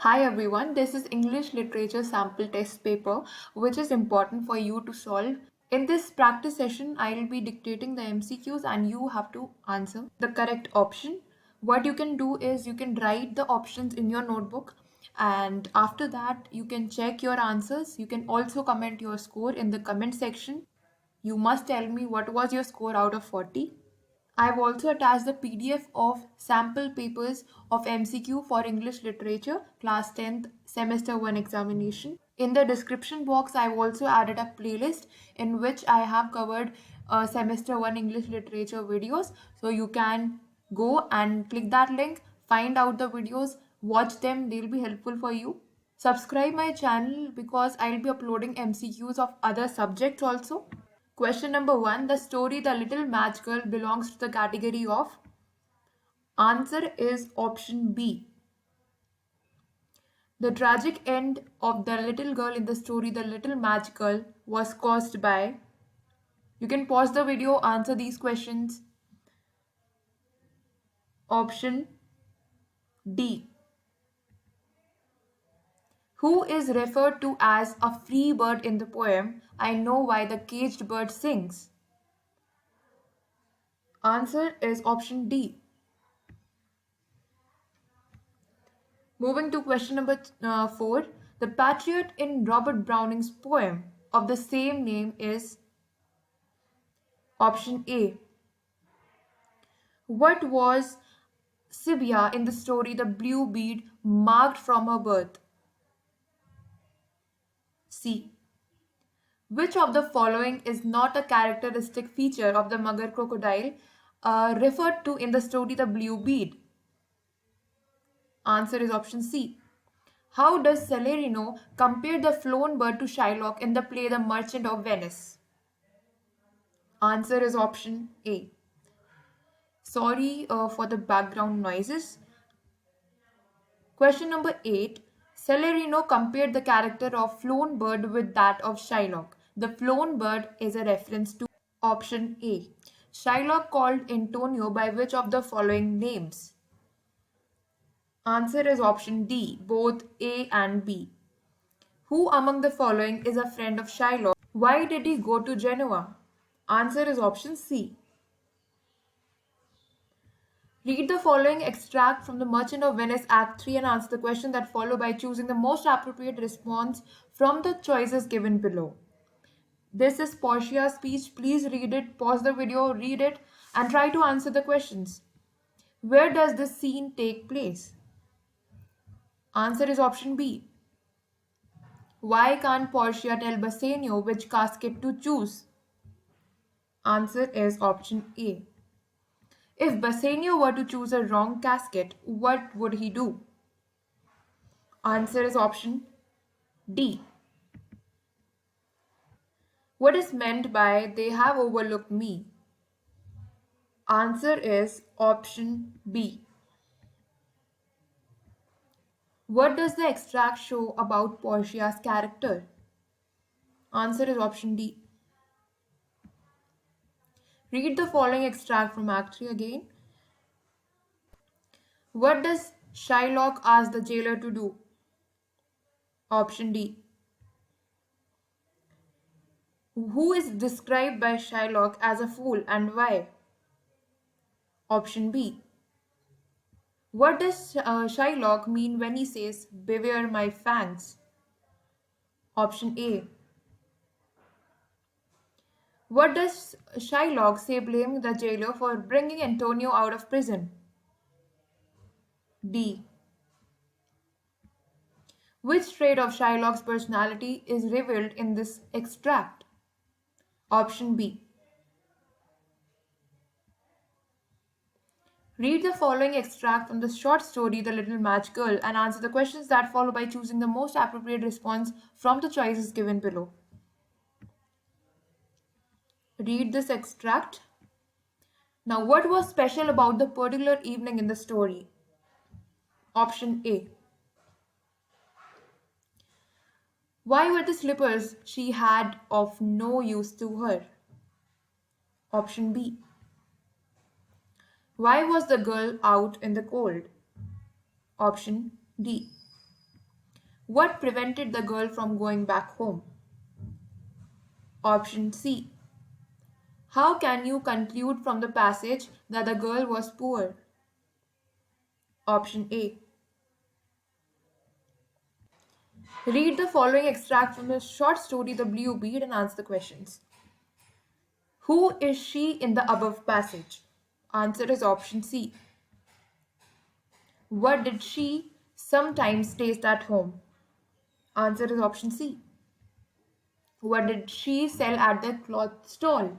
Hi everyone, this is English Literature Sample Test Paper, which is important for you to solve. In this practice session, I will be dictating the MCQs and you have to answer the correct option. What you can do is you can write the options in your notebook, and after that, you can check your answers. You can also comment your score in the comment section. You must tell me what was your score out of 40. I've also attached the PDF of sample papers of MCQ for English Literature, Class 10th, Semester 1 examination. In the description box, I've also added a playlist in which I have covered Semester 1 English Literature videos. So you can go and click that link, find out the videos, watch them, they'll be helpful for you. Subscribe my channel because I'll be uploading MCQs of other subjects also. Question number 1. The story The Little Match Girl belongs to the category of. Answer is option B. The tragic end of the little girl in the story The Little Match Girl was caused by. You can pause the video, answer these questions. Option D. Who is referred to as a free bird in the poem I Know Why the Caged Bird Sings? Answer is option D. Moving to question number 4. The patriot in Robert Browning's poem of the same name is option A. What was Sibia in the story The Blue Bead marked from her birth? C. Which of the following is not a characteristic feature of the mugger crocodile referred to in the story The Blue Bead? Answer is option C. How does Celerino compare the flown bird to Shylock in the play The Merchant of Venice? Answer is option A. Sorry for the background noises. Question number 8. Celerino compared the character of flown bird with that of Shylock. The flown bird is a reference to option A. Shylock called Antonio by which of the following names? Answer is option D, both A and B. Who among the following is a friend of Shylock? Why did he go to Genoa? Answer is option C. Read the following extract from The Merchant of Venice Act 3 and answer the question that follow by choosing the most appropriate response from the choices given below. This is Portia's speech. Please read it, pause the video, read it, and try to answer the questions. Where does this scene take place? Answer is option B. Why can't Portia tell Bassanio which casket to choose? Answer is option A. If Bassanio were to choose a wrong casket, what would he do? Answer is option D. What is meant by they have overlooked me? Answer is option B. What does the extract show about Portia's character? Answer is option D. Read the following extract from Act 3 again. What does Shylock ask the jailer to do? Option D. Who is described by Shylock as a fool and why? Option B. What does Shylock mean when he says, "Beware my fangs"? Option A. What does Shylock say blaming the jailer for bringing Antonio out of prison? D. Which trait of Shylock's personality is revealed in this extract? Option B. Read the following extract from the short story The Little Match Girl and answer the questions that follow by choosing the most appropriate response from the choices given below. Read this extract. Now, what was special about the particular evening in the story? Option A. Why were the slippers she had of no use to her? Option B. Why was the girl out in the cold? Option D. What prevented the girl from going back home? Option C. How can you conclude from the passage that the girl was poor? Option A. Read the following extract from the short story The Blue Bead and answer the questions. Who is she in the above passage? Answer is option C. What did she sometimes taste at home? Answer is option C. What did she sell at the cloth stall?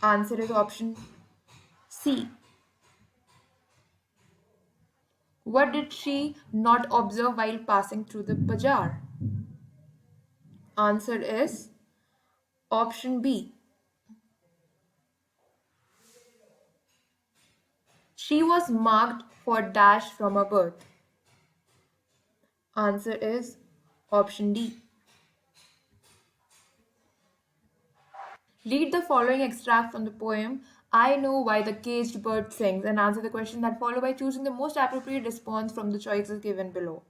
Answer is option C. What did she not observe while passing through the bazaar? Answer is option B. She was marked for dash from her birth. Answer is option D. Read the following extract from the poem I Know Why the Caged Bird Sings and answer the question that follow by choosing the most appropriate response from the choices given below.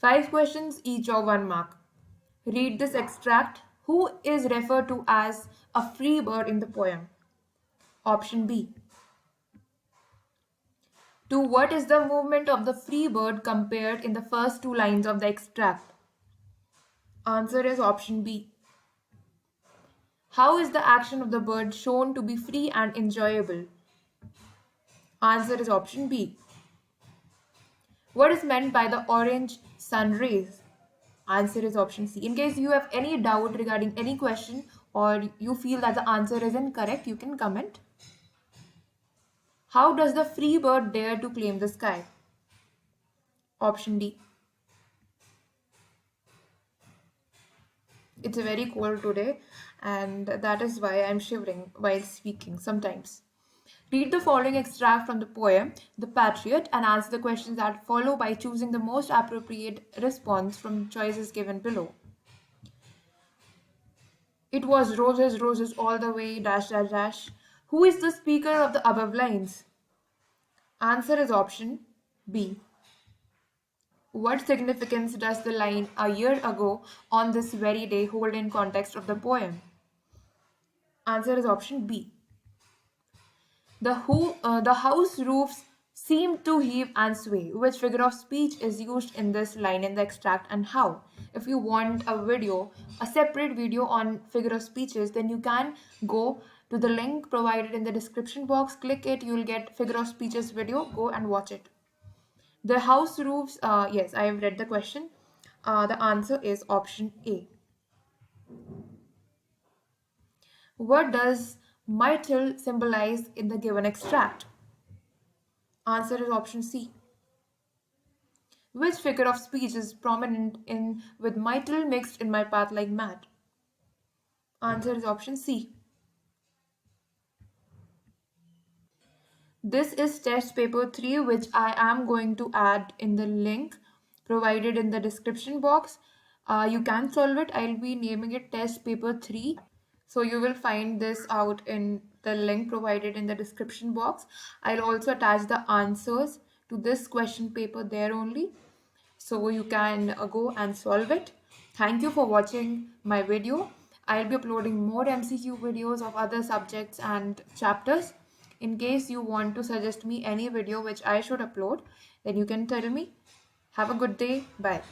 5 questions, each of 1 mark. Read this extract. Who is referred to as a free bird in the poem? Option B. To what is the movement of the free bird compared in the first 2 lines of the extract? Answer is option B. How is the action of the bird shown to be free and enjoyable? Answer is option B. What is meant by the orange sun rays? Answer is option C. In case you have any doubt regarding any question or you feel that the answer is incorrect, you can comment. How does the free bird dare to claim the sky? Option D. It's very cold today and that is why I'm shivering while speaking sometimes. Read the following extract from the poem The Patriot and answer the questions that follow by choosing the most appropriate response from choices given below. It was roses, roses all the way, dash, dash, dash. Who is the speaker of the above lines? Answer is option B. What significance does the line a year ago on this very day hold in context of the poem? Answer is option B. The house roofs seem to heave and sway. Which figure of speech is used in this line in the extract and how? If you want a separate video on figure of speeches, then you can go to the link provided in the description box. Click it, you'll get figure of speeches video. Go and watch it. The house roofs, yes, I have read the question. The answer is option A. What does myrtle symbolize in the given extract? Answer is option C. Which figure of speech is prominent in with myrtle mixed in my path like mad? Answer is option C. This is test paper 3 which I am going to add in the link provided in the description box. You can solve it. I'll be naming it test paper 3. So you will find this out in the link provided in the description box. I'll also attach the answers to this question paper there only. So you can go and solve it. Thank you for watching my video. I'll be uploading more MCQ videos of other subjects and chapters. In case you want to suggest me any video which I should upload, then you can tell me. Have a good day. Bye.